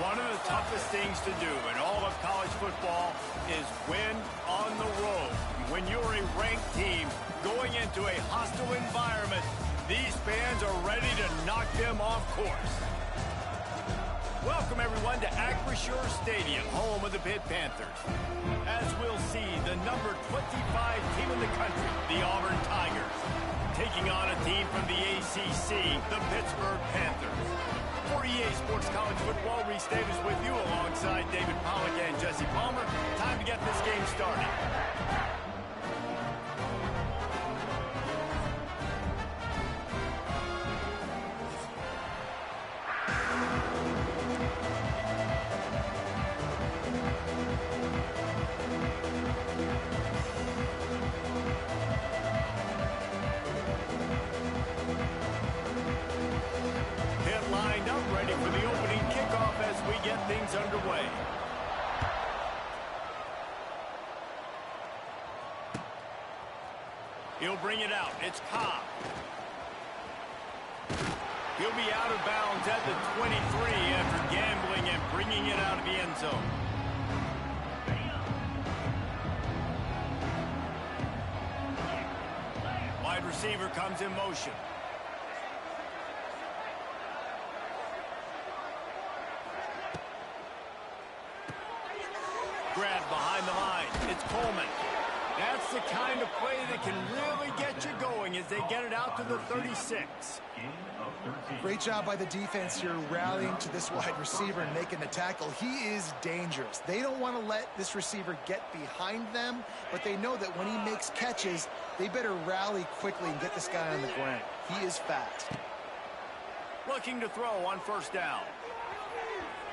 One of the toughest things to do in all of college football is win on the road. When you're a ranked team going into a hostile environment, these fans are ready to knock them off course. Welcome, everyone, to Acrisure Stadium, home of the Pitt Panthers. As we'll see, the number 25 team in the country, the Auburn Tigers, taking on a team from the ACC, the Pittsburgh Panthers. For EA Sports College Football, Reese Davis with you alongside David Pollack and Jesse Palmer. Time to get this game started. He'll bring it out. It's Cobb. He'll be out of bounds at the 23 after gambling and bringing it out of the end zone. Wide receiver comes in motion. Grab behind the line. It's Coleman. That's the kind of play that can really get you going as they get it out to the 36. Great job by the defense here rallying to this wide receiver and making the tackle. He is dangerous. They don't want to let this receiver get behind them, but they know that when he makes catches, they better rally quickly and get this guy on the ground. He is fast. Looking to throw on first down.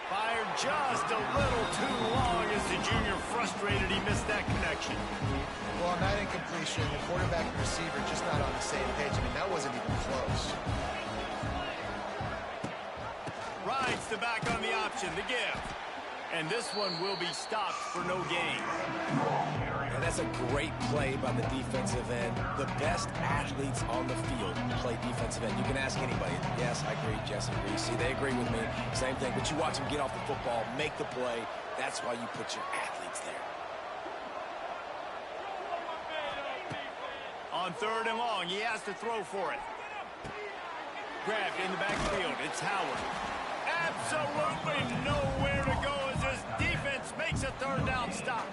Fired just a little too long as the junior frustrated he missed that connection. Well, on that incompletion, the quarterback and receiver just not on the same page. I mean, that wasn't even close. Rides the back on the option to give. And this one will be stopped for no gain. And that's a great play by the defensive end. The best athletes on the field play defensive end. You can ask anybody. Yes, I agree. Jesse agrees. See, they agree with me. Same thing. But you watch them get off the football, make the play. That's why you put your athletes there. On third and long, he has to throw for it. Grabbed in the backfield. It's Howard. Absolutely nowhere to go as his defense makes a third down stop.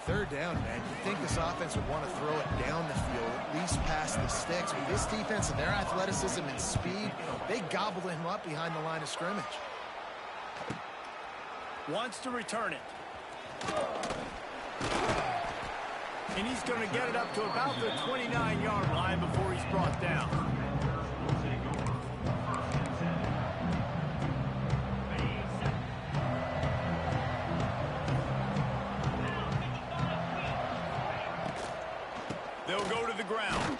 Third down, man. You'd think this offense would want to throw it down the field, at least past the sticks. With this defense and their athleticism and speed, they gobbled him up behind the line of scrimmage. Wants to return it. And he's going to get it up to about the 29-yard line before he's brought down. They'll go to the ground.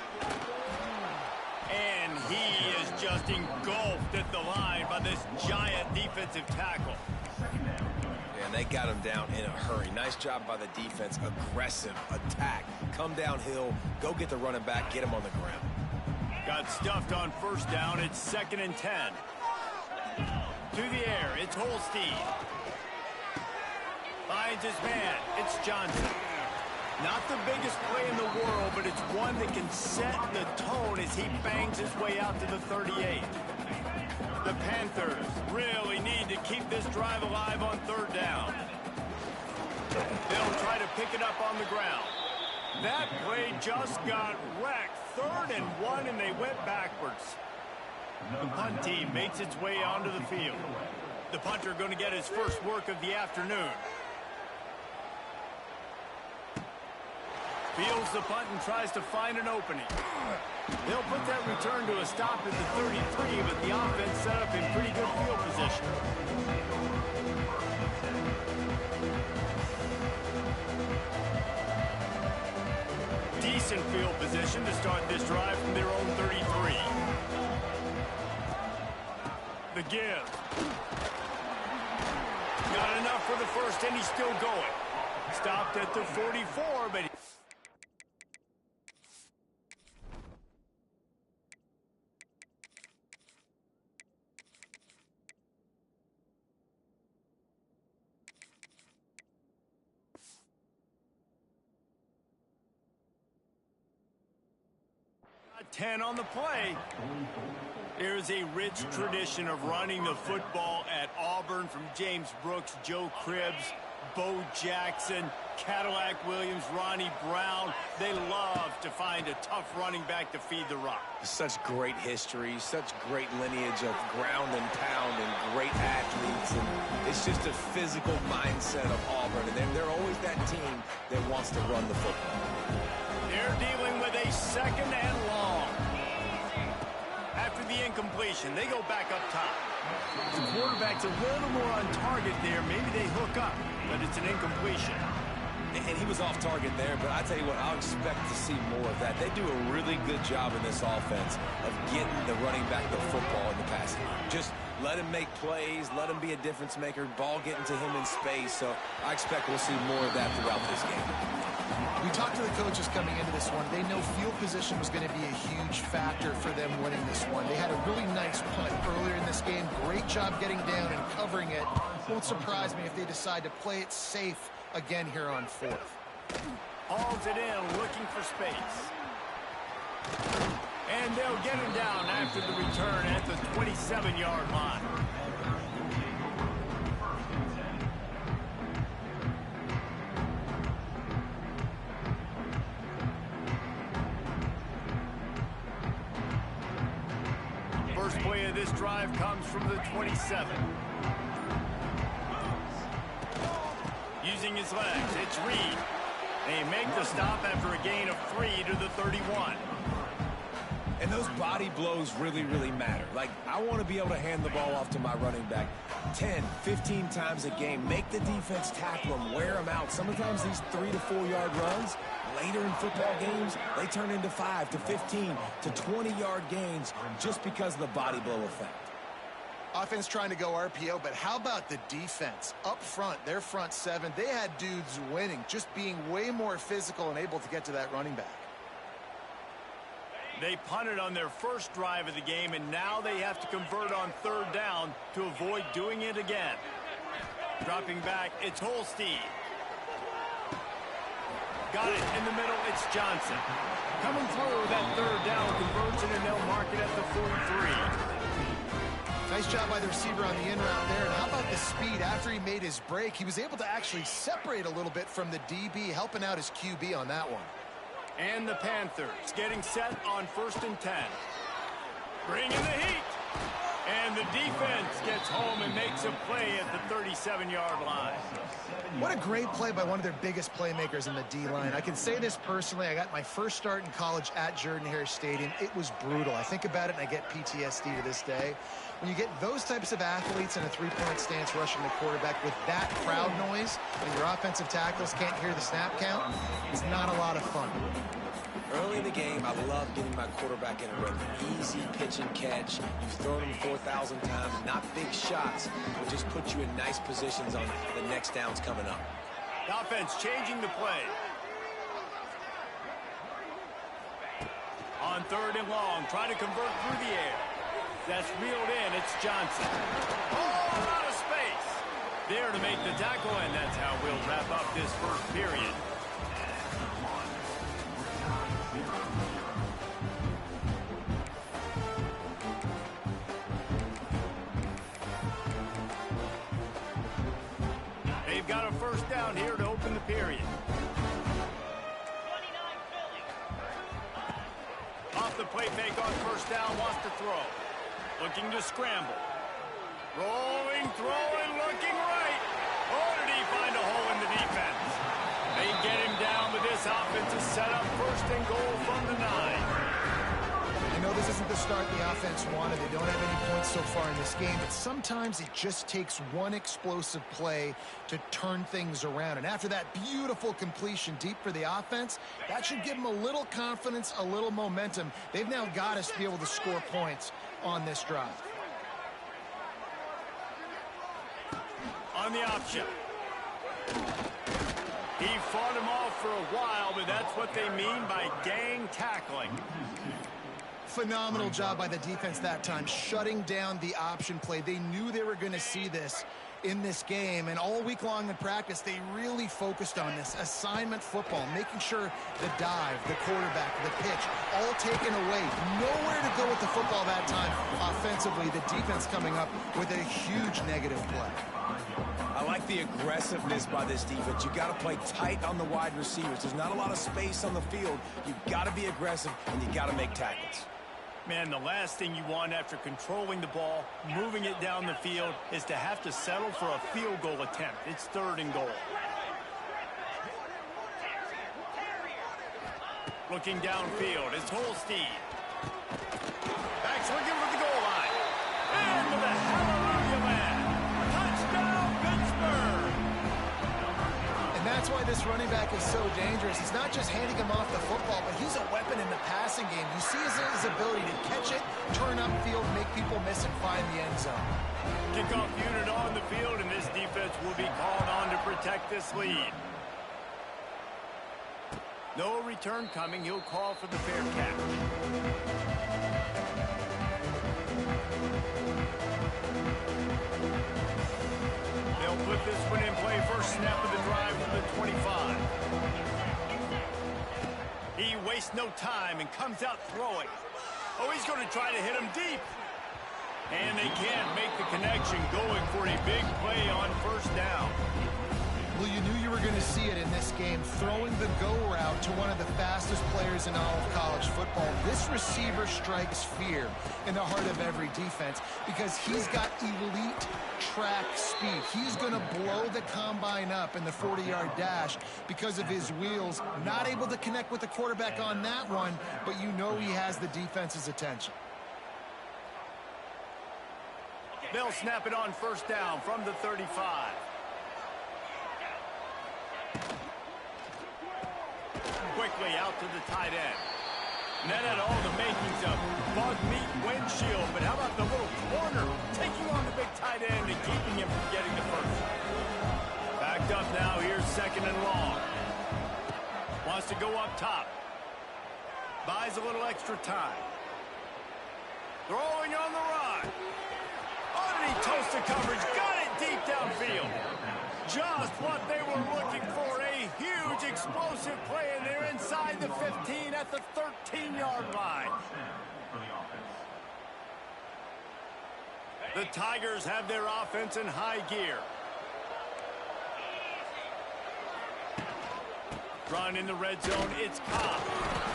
And he is just engulfed at the line by this giant defensive tackle. And they got him down in a hurry. Nice job by the defense. Aggressive attack. Come downhill. Go get the running back. Get him on the ground. Got stuffed on first down. It's 2nd and 10. To the air. It's Holstein. Finds his man. It's Johnson. Not the biggest play in the world, but it's one that can set the tone as he bangs his way out to the 38. The Panthers really need to keep this drive alive on third down. They'll try to pick it up on the ground. That play just got wrecked. 3rd and 1, and they went backwards. The punt team makes its way onto the field. The punter going to get his first work of the afternoon. Fields the punt and tries to find an opening. They'll put that return to a stop at the 33, but the offense set up in pretty good field position. Decent field position to start this drive from their own 33. The give. Got enough for the first, and he's still going. Stopped at the 44, but... Got 10 on the play. There's a rich tradition of running the football at Auburn from James Brooks, Joe Cribbs, Bo Jackson, Cadillac Williams, Ronnie Brown. They love to find a tough running back to feed the rock. Such great history, such great lineage of ground and pound and great athletes. And it's just a physical mindset of Auburn. And they're always that team that wants to run the football. They're dealing with a 2nd and long. After the incompletion, they go back up top. The quarterback's a little more on target there. Maybe they hook up, but it's an incompletion. And he was off target there, but I tell you what, I'll expect to see more of that. They do a really good job in this offense of getting the running back the football in the passing game. Just let him make plays, let him be a difference maker, ball getting to him in space. So I expect we'll see more of that throughout this game. We talked to the coaches coming into this one. They know field position was going to be a huge factor for them winning this one. They had a really nice punt earlier in this game. Great job getting down and covering it. Won't surprise me if they decide to play it safe again here on fourth. Hauls it in, looking for space. And they'll get him down after the return at the 27-yard line. First play of this drive comes from the 27. Using his legs, it's Reed. They make the stop after a gain of 3 to the 31. And those body blows really, really matter. Like, I want to be able to hand the ball off to my running back 10, 15 times a game. Make the defense tackle them, wear them out. Sometimes these 3 to 4 yard runs, later in football games, they turn into 5 to 15 to 20-yard gains just because of the body blow effect. Offense trying to go RPO, but how about the defense? Up front, their front seven, they had dudes winning, just being way more physical and able to get to that running back. They punted on their first drive of the game, and now they have to convert on third down to avoid doing it again. Dropping back, it's Holstein. Got it in the middle, it's Johnson. Coming through that third down conversion, and they'll mark it at the 43. Nice job by the receiver on the in route there. And how about the speed after he made his break? He was able to actually separate a little bit from the DB, helping out his QB on that one. And the Panthers getting set on 1st and 10. Bringing the heat. And the defense gets home and makes a play at the 37-yard line. What a great play by one of their biggest playmakers in the D-line. I can say this personally. I got my first start in college at Jordan-Hare Stadium. It was brutal. I think about it and I get PTSD to this day. When you get those types of athletes in a three-point stance rushing the quarterback with that crowd noise and your offensive tackles can't hear the snap count, it's not a lot of fun. Early in the game, I love getting my quarterback in a rhythm. Easy pitch and catch. You've thrown him 4,000 times. Not big shots, but just put you in nice positions on the next downs coming up. The offense changing the play. On third and long, trying to convert through the air. That's reeled in. It's Johnson. Oh, out of space. There to make the tackle, and that's how we'll wrap up this first period. They've got a first down here to open the period. Off the play fake on first down, wants to throw. Looking to scramble. Rolling, throwing, looking right. Oh, did he find a hole in the defense? They get him down, but this offense is set up 1st and goal from the 9. I know this isn't the start the offense wanted. They don't have any points so far in this game, but sometimes it just takes one explosive play to turn things around. And after that beautiful completion deep for the offense, that should give them a little confidence, a little momentum. They've now got us to be able to score points on this drive. On the option. He fought him off for a while, but that's what they mean by gang tackling. Phenomenal job by the defense that time, shutting down the option play. They knew they were going to see this in this game, and all week long in practice, they really focused on this assignment football, making sure the dive, the quarterback, the pitch, all taken away. Nowhere to go with the football that time offensively. The defense coming up with a huge negative play. I like the aggressiveness by this defense. You got to play tight on the wide receivers. There's not a lot of space on the field. You got to be aggressive, and you got to make tackles. Man, the last thing you want after controlling the ball, moving it down the field, is to have to settle for a field goal attempt. It's 3rd and goal. Looking downfield, it's Holstein. Backs looking for the goal line. Into the hallelujah land. Touchdown, Pittsburgh! And that's why this running back is so dangerous. He's not just handing him off the football, but he's a weapon in the passing game. You see his ability to catch it, turn upfield, make people miss, and find the end zone. Kickoff unit on the field, and this defense will be called on to protect this lead. No return coming. He'll call for the fair catch. They'll put this one in play. First snap of the drive from the 25. He wastes no time and comes out throwing. Oh, he's going to try to hit him deep. And they can't make the connection, going for a big play on first down. Well, you knew you were going to see it in this game, throwing the go route to one of the fastest players in all of college football. This receiver strikes fear in the heart of every defense because he's got elite track speed. He's going to blow the combine up in the 40-yard dash because of his wheels. Not able to connect with the quarterback on that one, but you know he has the defense's attention. They'll snap it on first down from the 35. Quickly out to the tight end. And that had all the makings of bug meat windshield, but how about the little corner taking on the big tight end and keeping him from getting the first? Backed up now, here's second and long. Wants to go up top. Buys a little extra time. Throwing on the run. Underneath toast to coverage, got it deep downfield. Just what they were looking for, a huge explosive play, and they're inside the 15 at the 13-yard line. The Tigers have their offense in high gear. Run in the red zone, it's Cobb.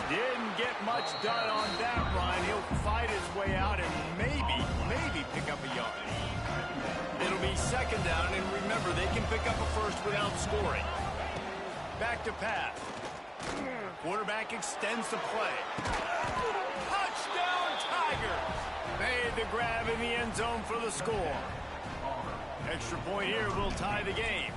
Didn't get much done on that run. He'll fight his way out and maybe pick up a yard. It'll be second down, and remember, they can pick up a first without scoring. Back to pass. Quarterback extends the play. Touchdown, Tigers! Made the grab in the end zone for the score. Extra point here will tie the game.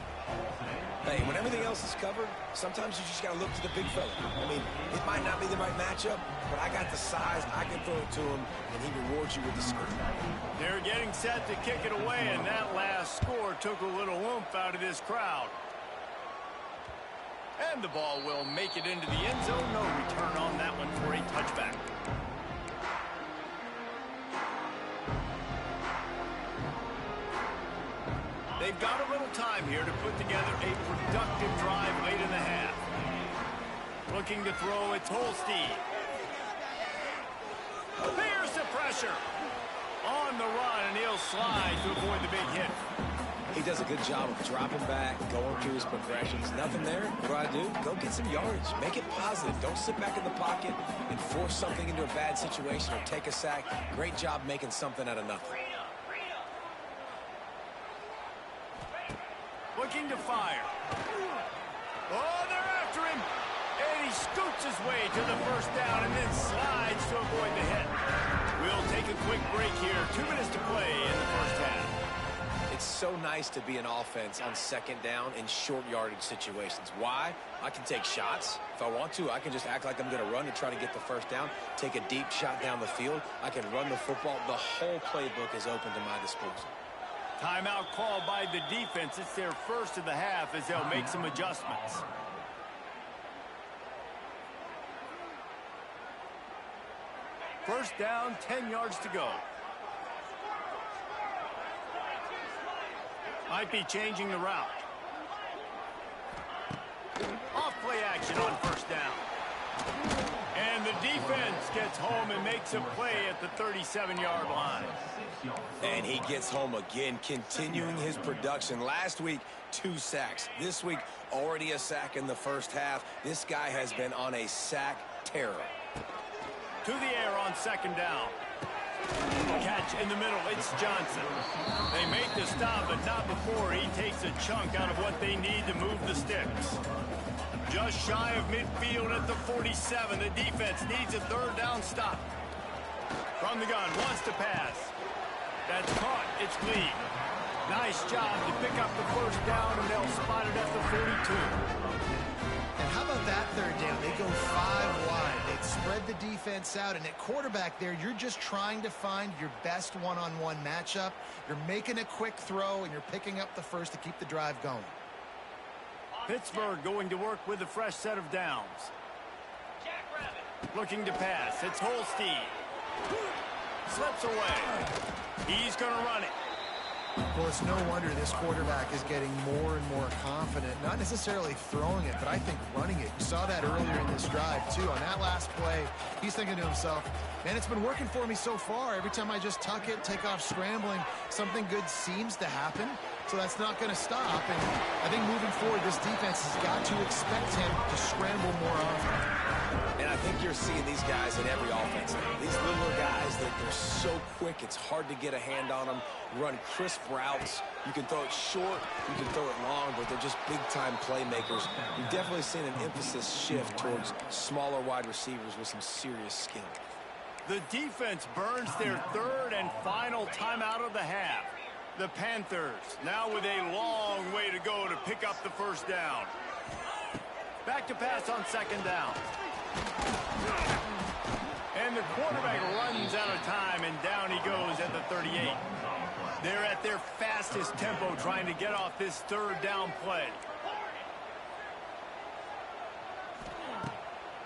Hey, when everything else is covered, sometimes you just got to look to the big fella. I mean, it might not be the right matchup, but I got the size, I can throw it to him, and he rewards you with the score. They're getting set to kick it away, and that last score took a little oomph out of this crowd. And the ball will make it into the end zone. No return on that one for a touchback. They've got a little time here to put together a productive drive late in the half. Looking to throw, it's Holstein. There's the pressure. On the run, and he'll slide to avoid the big hit. He does a good job of dropping back, going through his progressions. Nothing there. What do? Go get some yardage. Make it positive. Don't sit back in the pocket and force something into a bad situation or take a sack. Great job making something out of nothing. Looking to fire. Oh, they're after him. And he scoots his way to the first down and then slides to avoid the hit. We'll take a quick break here. 2 minutes to play in the first half. It's so nice to be an offense on second down in short yardage situations. Why? I can take shots. If I want to, I can just act like I'm going to run to try to get the first down, take a deep shot down the field. I can run the football. The whole playbook is open to my disposal. Timeout called by the defense. It's their first of the half as they'll make some adjustments. First down, 10 yards to go. Might be changing the route. Off play action on first down. And the defense gets home and makes a play at the 37-yard line. And he gets home again, continuing his production. Last week, 2 sacks. This week, already a sack in the first half. This guy has been on a sack terror. To the air on second down. Catch in the middle, it's Johnson. They make the stop, but not before he takes a chunk out of what they need to move the sticks. Just shy of midfield at the 47. The defense needs a third down stop. From the gun, wants to pass. That's caught, it's Lee. Nice job to pick up the first down, and they'll spot it at the 42. And how about that third down? They go 5 wide. They spread the defense out, and at quarterback there, you're just trying to find your best one-on-one matchup. You're making a quick throw, and you're picking up the first to keep the drive going. Pittsburgh going to work with a fresh set of downs. Looking to pass. It's Holstein. Slips away. He's going to run it. Well, it's no wonder this quarterback is getting more and more confident. Not necessarily throwing it, but I think running it. You saw that earlier in this drive, too. On that last play, he's thinking to himself, man, it's been working for me so far. Every time I just tuck it, take off scrambling, something good seems to happen. So that's not going to stop. And I think moving forward, this defense has got to expect him to scramble more often. And I think you're seeing these guys in every offense now. These littler guys, they're so quick, it's hard to get a hand on them, run crisp routes. You can throw it short, you can throw it long, but they're just big-time playmakers. You've definitely seen an emphasis shift towards smaller wide receivers with some serious skill. The defense burns their third and final timeout of the half. The Panthers now with a long way to go to pick up the first down. Back to pass on second down. And the quarterback runs out of time, and down he goes at the 38. They're at their fastest tempo trying to get off this third down play.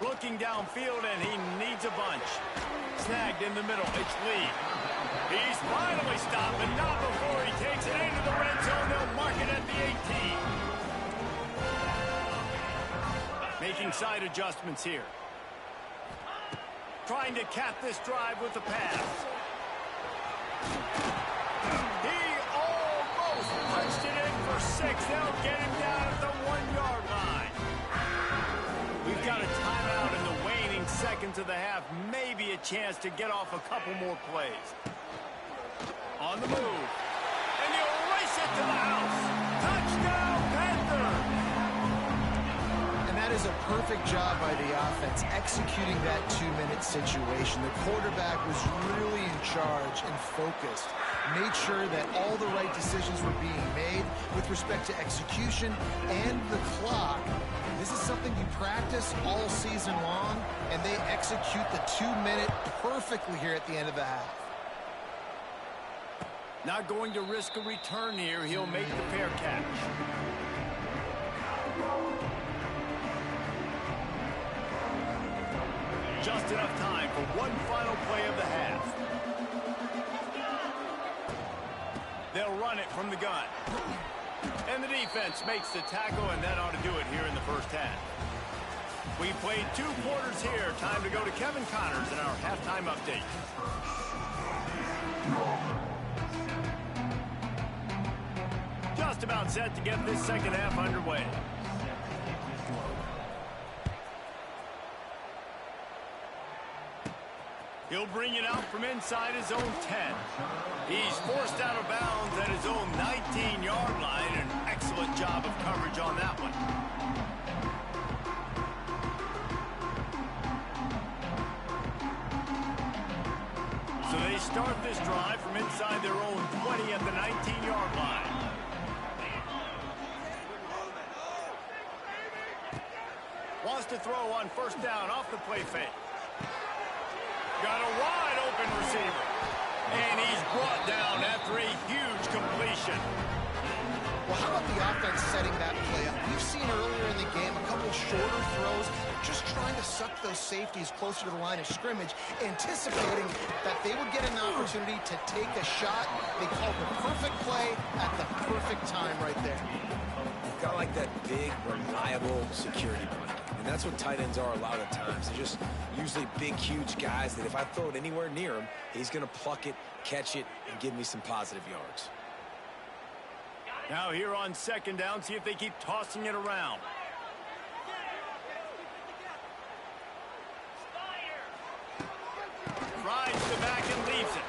Looking downfield, and he needs a bunch. Snagged in the middle. It's Lee. He's finally stopped, but not before he takes it into the red zone. They'll mark it at the 18. Making side adjustments here. Trying to cap this drive with the pass. He almost punched it in for 6. They'll get him down at the 1-yard line. We've got a timeout in the waning seconds of the half. Maybe a chance to get off a couple more plays. On the move. And he'll race it to the house. Touchdown, Panthers! And that is a perfect job by the offense executing that 2-minute situation. The quarterback was really in charge and focused. Made sure that all the right decisions were being made with respect to execution and the clock. This is something you practice all season long, and they execute the 2-minute perfectly here at the end of the half. Not going to risk a return here. He'll make the fair catch. Just enough time for one final play of the half. They'll run it from the gun. And the defense makes the tackle, and that ought to do it here in the first half. We played 2 quarters here. Time to go to Kevin Connors in our halftime update. Just about set to get this second half underway. He'll bring it out from inside his own 10. He's forced out of bounds at his own 19-yard line. An excellent job of coverage on that one. So they start this drive from inside their own 20 at the 19-yard line. Wants to throw on first down off the play fake. Got a wide open receiver. And he's brought down after a huge completion. Well, how about the offense setting that play up? We've seen earlier in the game a couple shorter throws, just trying to suck those safeties closer to the line of scrimmage, anticipating that they would get an opportunity to take a shot. They called the perfect play at the perfect time right there. You've got like that big, reliable security blanket. And that's what tight ends are a lot of times. They're just usually big, huge guys that if I throw it anywhere near him, he's going to pluck it, catch it, and give me some positive yards. Now here on second down, see if they keep tossing it around. Rides the back and leaves it.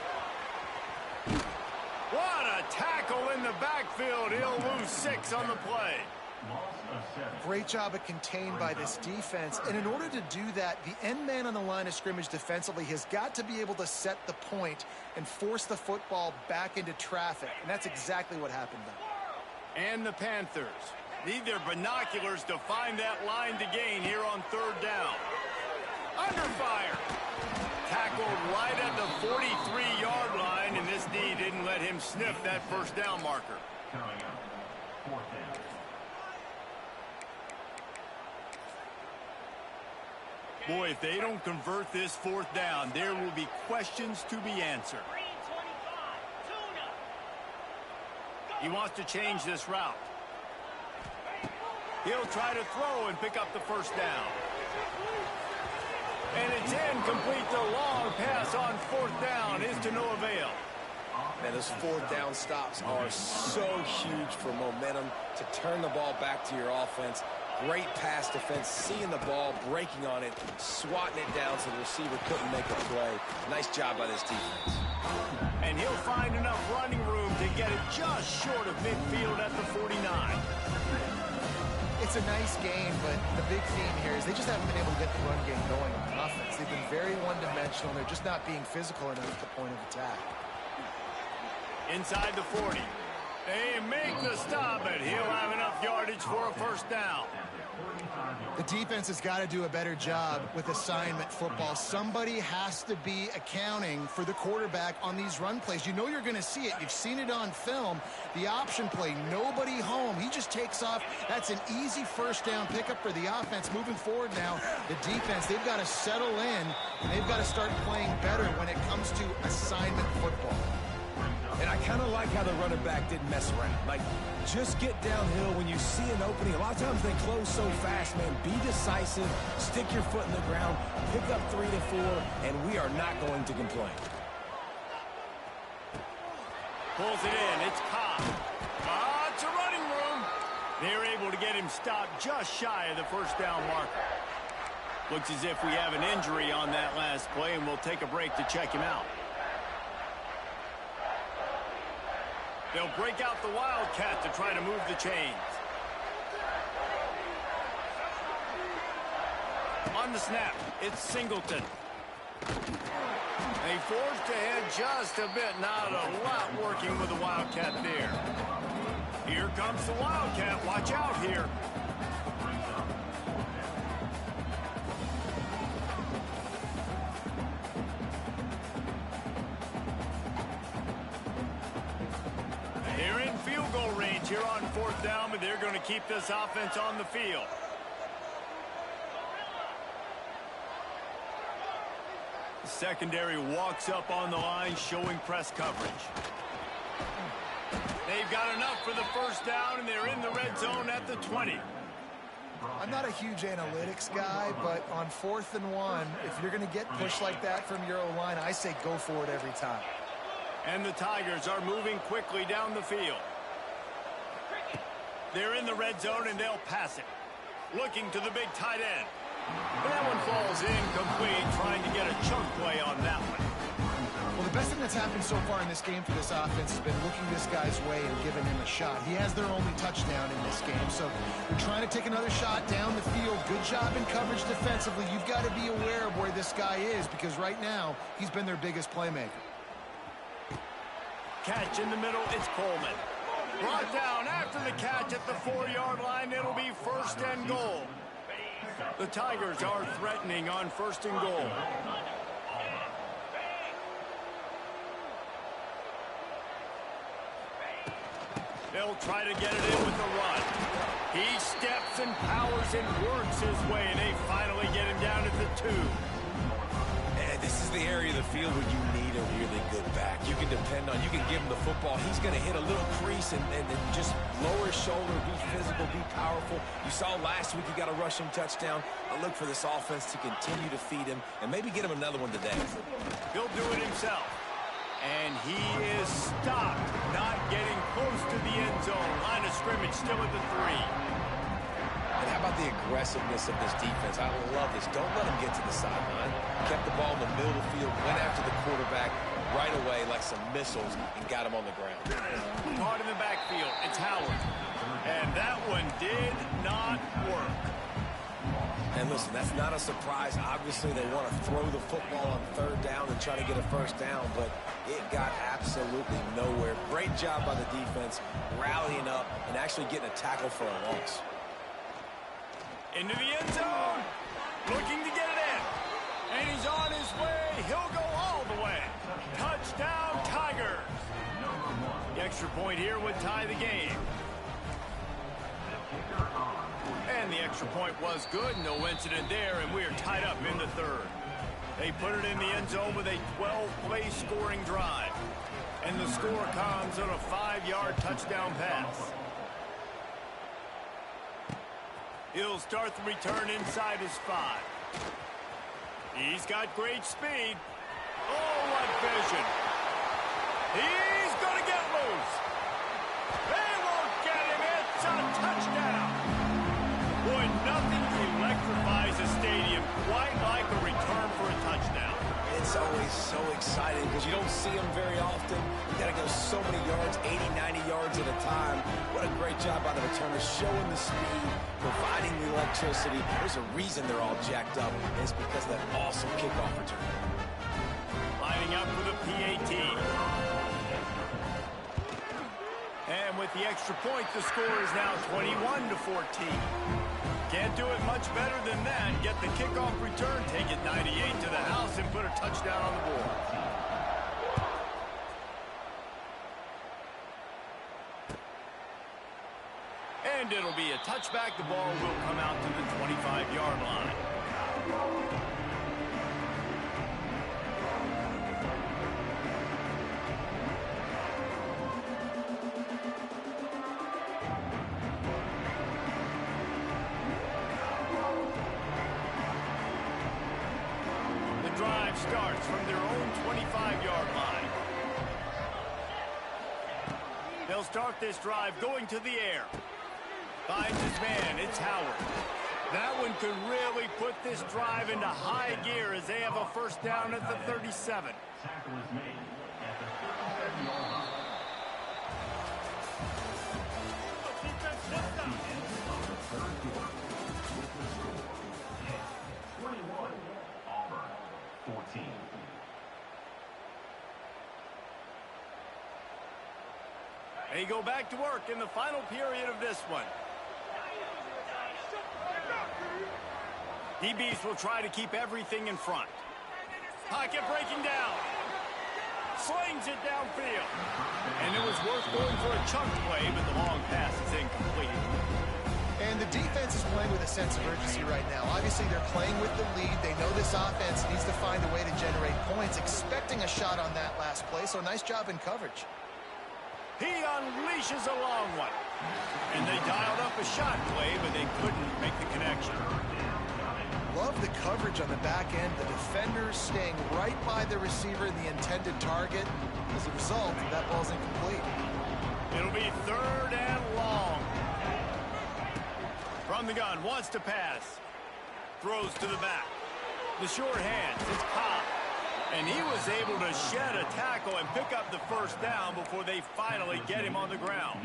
What a tackle in the backfield. He'll lose 6 on the play. Great job of contained by this defense. And in order to do that, the end man on the line of scrimmage defensively has got to be able to set the point and force the football back into traffic. And that's exactly what happened there. And the Panthers need their binoculars to find that line to gain here on third down. Under fire. Tackled right at the 43-yard line, and this D didn't let him sniff that first down marker. Fourth down. Boy, if they don't convert this fourth down, there will be questions to be answered. He wants to change this route. He'll try to throw and pick up the first down. And it's incomplete. The long pass on fourth down is to no avail. Man, those fourth down stops are so huge for momentum to turn the ball back to your offense. Great pass defense, seeing the ball, breaking on it, swatting it down so the receiver couldn't make a play. Nice job by this defense. And he'll find enough running room to get it just short of midfield at the 49. It's a nice game, but the big theme here is they just haven't been able to get the run game going on offense. They've been very one-dimensional. They're just not being physical enough at the point of attack. Inside the 40. They make the stop, but he'll have enough yardage for a first down. The defense has got to do a better job with assignment football. Somebody has to be accounting for the quarterback on these run plays. You know you're going to see it. You've seen it on film. The option play, nobody home. He just takes off. That's an easy first down pickup for the offense. Moving forward now, the defense, they've got to settle in, and they've got to start playing better when it comes to assignment football. And I kind of like how the running back didn't mess around. Like, just get downhill when you see an opening. A lot of times they close so fast, man. Be decisive, stick your foot in the ground, pick up 3 to 4, and we are not going to complain. Pulls it in. It's Cobb. Lots of running room. They're able to get him stopped just shy of the first down marker. Looks as if we have an injury on that last play, and we'll take a break to check him out. They'll break out the Wildcat to try to move the chains. On the snap, it's Singleton. They forced ahead just a bit. Not a lot working with the Wildcat there. Here comes the Wildcat. Watch out here. They're in field goal range here on fourth down, but they're going to keep this offense on the field. The secondary walks up on the line, showing press coverage. They've got enough for the first down, and they're in the red zone at the 20. I'm not a huge analytics guy, but on 4th and 1, if you're going to get pushed like that from your O-line, I say go for it every time. And the Tigers are moving quickly down the field. They're in the red zone, and they'll pass it. Looking to the big tight end. That one falls incomplete, trying to get a chunk play on that one. Well, the best thing that's happened so far in this game for this offense has been looking this guy's way and giving him a shot. He has their only touchdown in this game, so they're trying to take another shot down the field. Good job in coverage defensively. You've got to be aware of where this guy is, because right now, he's been their biggest playmaker. Catch in the middle, it's Coleman. Brought down after the catch at the 4-yard line. It'll be 1st and goal. The Tigers are threatening on 1st and goal. They'll try to get it in with the run. He steps and powers and works his way, and they finally get him down at the 2. And this is the area of the field where you need a really good back. You can depend on, you can give him the football. He's going to hit a little crease and just lower his shoulder, be physical, be powerful. You saw last week he got a rushing touchdown. I look for this offense to continue to feed him and maybe get him another one today. He'll do it himself. And he is stopped, not getting close to the end zone. Line of scrimmage still at the 3. And how about the aggressiveness of this defense? I love this. Don't let them get to the sideline. Kept the ball in the middle of the field, went after the quarterback right away like some missiles and got him on the ground. Caught in the backfield. It's Howard. And that one did not work. And listen, that's not a surprise. Obviously, they want to throw the football on 3rd down and try to get a first down, but it got absolutely nowhere. Great job by the defense, rallying up and actually getting a tackle for a loss. Into the end zone. Looking to get it in. And he's on his way. He'll go all the way. Touchdown, Tigers. The extra point here would tie the game. And And the extra point was good. No incident there, and we are tied up in the third. They put it in the end zone with a 12-play scoring drive. And the score comes on a 5-yard touchdown pass. He'll start the return inside his 5. He's got great speed. Oh, what vision. He's going to get loose. They won't get him. It's a touchdown. Boy, nothing electrifies a stadium quite like a return for a touchdown. It's always so exciting because you don't see them very often. You got to go so many yards, 80, 90 yards at a time. What a great job by the returner, showing the speed, providing the electricity. There's a reason they're all jacked up, and it's because of that awesome kickoff return. Lining up for the PAT. And with the extra point, the score is now 21-14. Can't do it much better than that. Get the kickoff return, take it 98 to the house, and put a touchdown on the board. And it'll be a touchback. The ball will come out to the 25-yard line. Starts from their own 25-yard line. They'll start this drive going to the air. Finds his man. It's Howard. That one could really put this drive into high gear as they have a first down at the 37. Tackle is made at the 37-yard line. Auburn, 14. They go back to work in the final period of this one. DBs will try to keep everything in front. Pocket breaking down. Slings it downfield. And it was worth going for a chunk play, but the long pass is incomplete. And the defense is playing with a sense of urgency right now. Obviously, they're playing with the lead. They know this offense needs to find a way to generate points, expecting a shot on that last play, so nice job in coverage. He unleashes a long one. And they dialed up a shot play, but they couldn't make the connection. Love the coverage on the back end. The defenders staying right by the receiver in the intended target. As a result, that ball's incomplete. It'll be third and long. From the gun, wants to pass. Throws to the back. The short hands, it's Cobb. And he was able to shed a tackle and pick up the first down before they finally get him on the ground.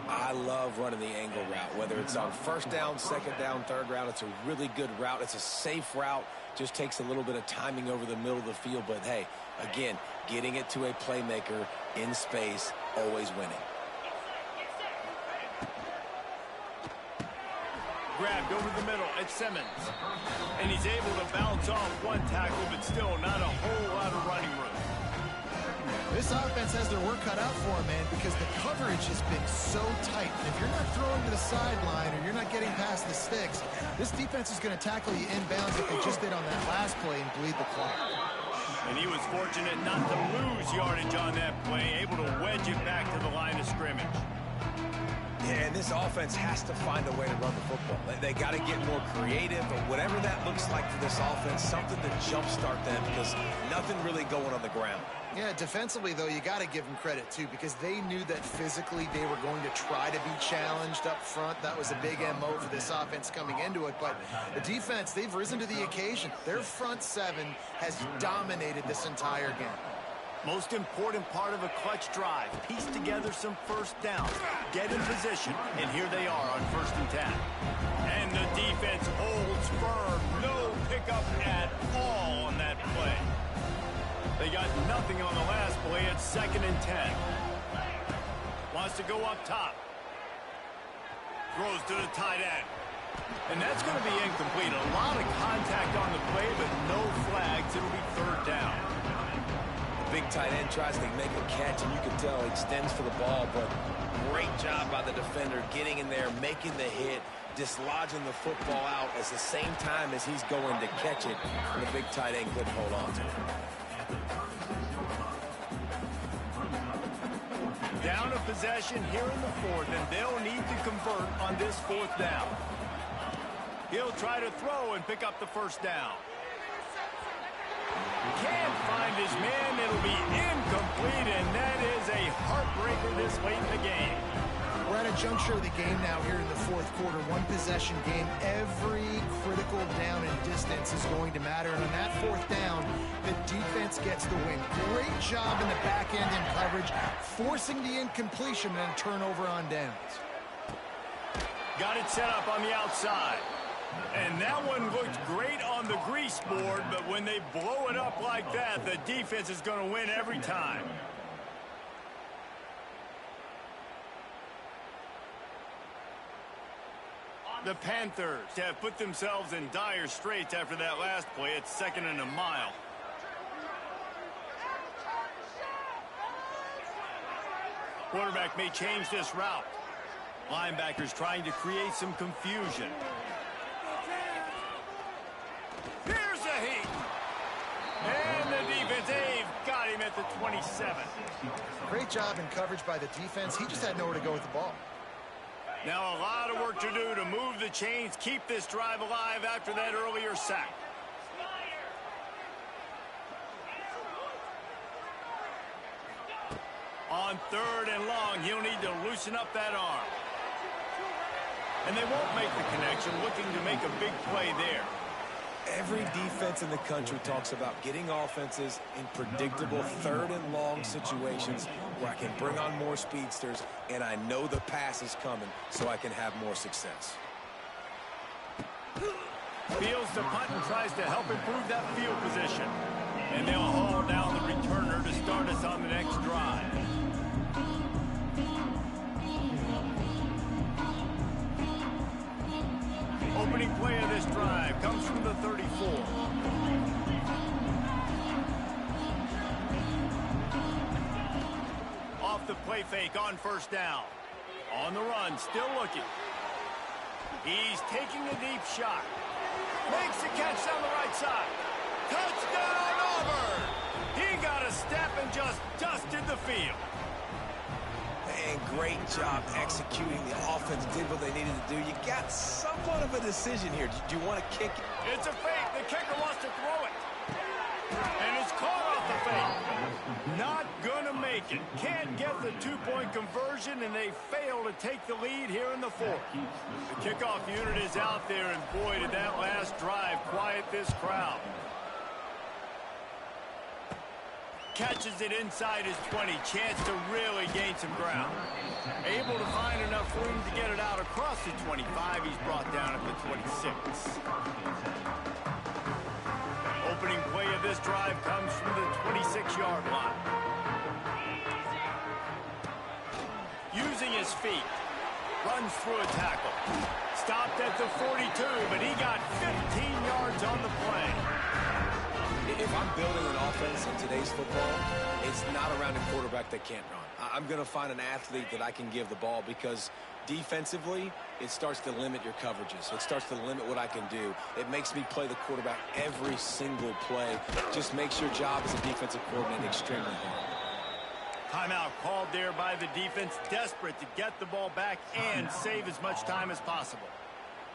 I love running the angle route, whether it's on first down, second down, third route. It's a really good route. It's a safe route. Just takes a little bit of timing over the middle of the field. But, hey, again, getting it to a playmaker in space, always winning. Grabbed over the middle at Simmons. And he's able to bounce off one tackle, but still not a whole lot of running room. This offense has their work cut out for them, man, because the coverage has been so tight. And if you're not throwing to the sideline or you're not getting past the sticks, this defense is going to tackle you inbounds like they just did on that last play and bleed the clock. And he was fortunate not to lose yardage on that play, able to wedge it back to the line of scrimmage. Yeah, and this offense has to find a way to run the football. They got to get more creative, or whatever that looks like for this offense, something to jumpstart them, because nothing really going on the ground. Yeah, defensively, though, you got to give them credit, too, because they knew that physically they were going to try to be challenged up front. That was a big MO for this offense coming into it. But the defense, they've risen to the occasion. Their front seven has dominated this entire game. Most important part of a clutch drive, piece together some first downs, get in position, and here they are on 1st and 10. And the defense holds firm, no pickup at all on that play. They got nothing on the last play at 2nd and 10. Wants to go up top. Throws to the tight end. And that's going to be incomplete. A lot of contact on the play, but no flags. It'll be 3rd down. Big tight end tries to make a catch, and you can tell he extends for the ball, but great job by the defender getting in there, making the hit, dislodging the football out at the same time as he's going to catch it, and the big tight end couldn't hold on to it. Down a possession here in the fourth, and they'll need to convert on this fourth down. He'll try to throw and pick up the first down. Can't find his man. It'll be incomplete, and that is a heartbreaker this late in the game. We're at a juncture of the game now here in the fourth quarter. One possession game. Every critical down and distance is going to matter. And on that fourth down, the defense gets the win. Great job in the back end in coverage, forcing the incompletion and turnover on downs. Got it set up on the outside. And that one looked great on the grease board, but when they blow it up like that, the defense is going to win every time. The Panthers have put themselves in dire straits after that last play. It's 2nd and a mile. Quarterback may change this route. Linebackers trying to create some confusion. Here's a heat. And the defense, they've got him at the 27. Great job in coverage by the defense. He just had nowhere to go with the ball. Now a lot of work to do to move the chains, keep this drive alive after that earlier sack. On 3rd and long, he'll need to loosen up that arm. And they won't make the connection, looking to make a big play there. Every defense in the country talks about getting offenses in predictable 3rd and long situations where I can bring on more speedsters and I know the pass is coming so I can have more success. Fields the punt and tries to help improve that field position. And they'll haul down the returner to start us on the next drive. Opening play of this drive comes from the 34. Off the play fake on 1st down. On the run, still looking. He's taking a deep shot. Makes the catch down the right side. Touchdown, Auburn! He got a step and just dusted the field. And great job executing. The offense did what they needed to do. You got somewhat of a decision here. Do you want to kick it? It's a fake. The kicker wants to throw it. And it's caught off the fake. Not going to make it. Can't get the 2-point conversion, and they fail to take the lead here in the fourth. The kickoff unit is out there, and boy, did that last drive quiet this crowd. Catches it inside his 20. Chance to really gain some ground. Able to find enough room to get it out across the 25. He's brought down at the 26. Opening play of this drive comes from the 26-yard line. Using his feet. Runs through a tackle. Stopped at the 42, but he got 15 yards on the play. If I'm building an offense in today's football, it's not around a quarterback that can't run. I'm going to find an athlete that I can give the ball because defensively, it starts to limit your coverages. It starts to limit what I can do. It makes me play the quarterback every single play. Just makes your job as a defensive coordinator extremely hard. Timeout called there by the defense, desperate to get the ball back and save as much time as possible.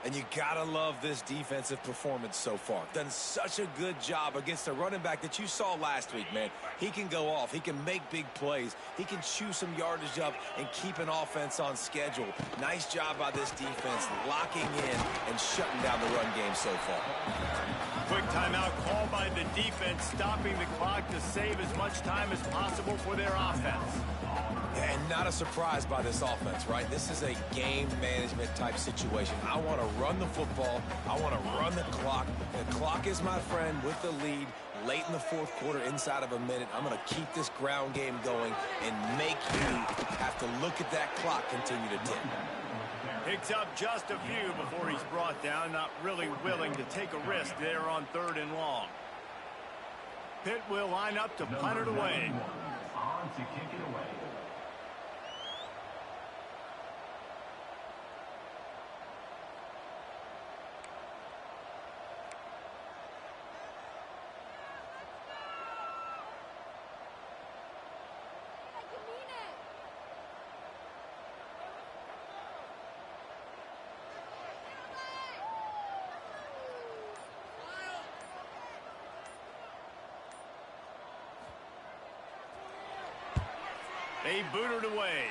And you gotta love this defensive performance so far. Done such a good job against a running back that you saw last week, man. He can go off. He can make big plays. He can chew some yardage up and keep an offense on schedule. Nice job by this defense locking in and shutting down the run game so far. Quick timeout called by the defense, stopping the clock to save as much time as possible for their offense. And not a surprise by this offense, right? This is a game management type situation. I want to run the football. I want to run the clock. The clock is my friend with the lead. Late in the fourth quarter, inside of a minute, I'm going to keep this ground game going and make you have to look at that clock continue to tick. Picks up just a few before he's brought down. Not really willing to take a risk there on 3rd and long. Pitt will line up to punt it away. On to kick it away. They boot it away.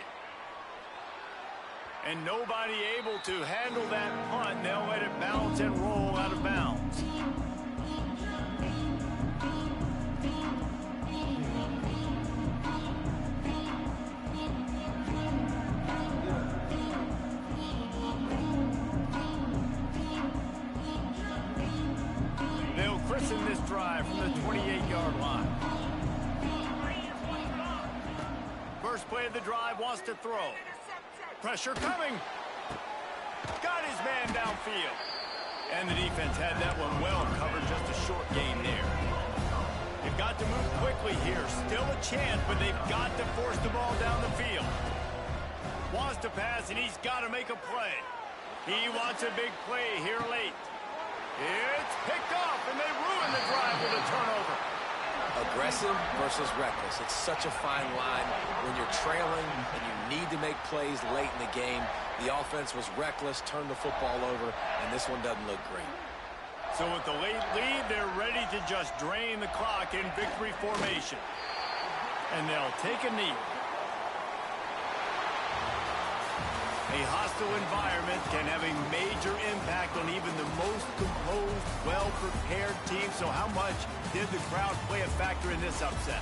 And nobody able to handle that punt. They'll let it bounce and roll out of bounds. They'll christen this drive from the 28-yard line. First play of the drive, wants to throw. Pressure coming. Got his man downfield. And the defense had that one well covered, just a short gain there. They've got to move quickly here. Still a chance, but they've got to force the ball down the field. Wants to pass, and he's got to make a play. He wants a big play here late. It's picked off, and they ruin the drive with a turnover. Aggressive versus reckless. It's such a fine line when you're trailing and you need to make plays late in the game. The offense was reckless, turned the football over, and this one doesn't look great. So with the late lead, they're ready to just drain the clock in victory formation. And they'll take a knee. A hostile environment can have a major impact on even the most composed, well-prepared team. So how much did the crowd play a factor in this upset?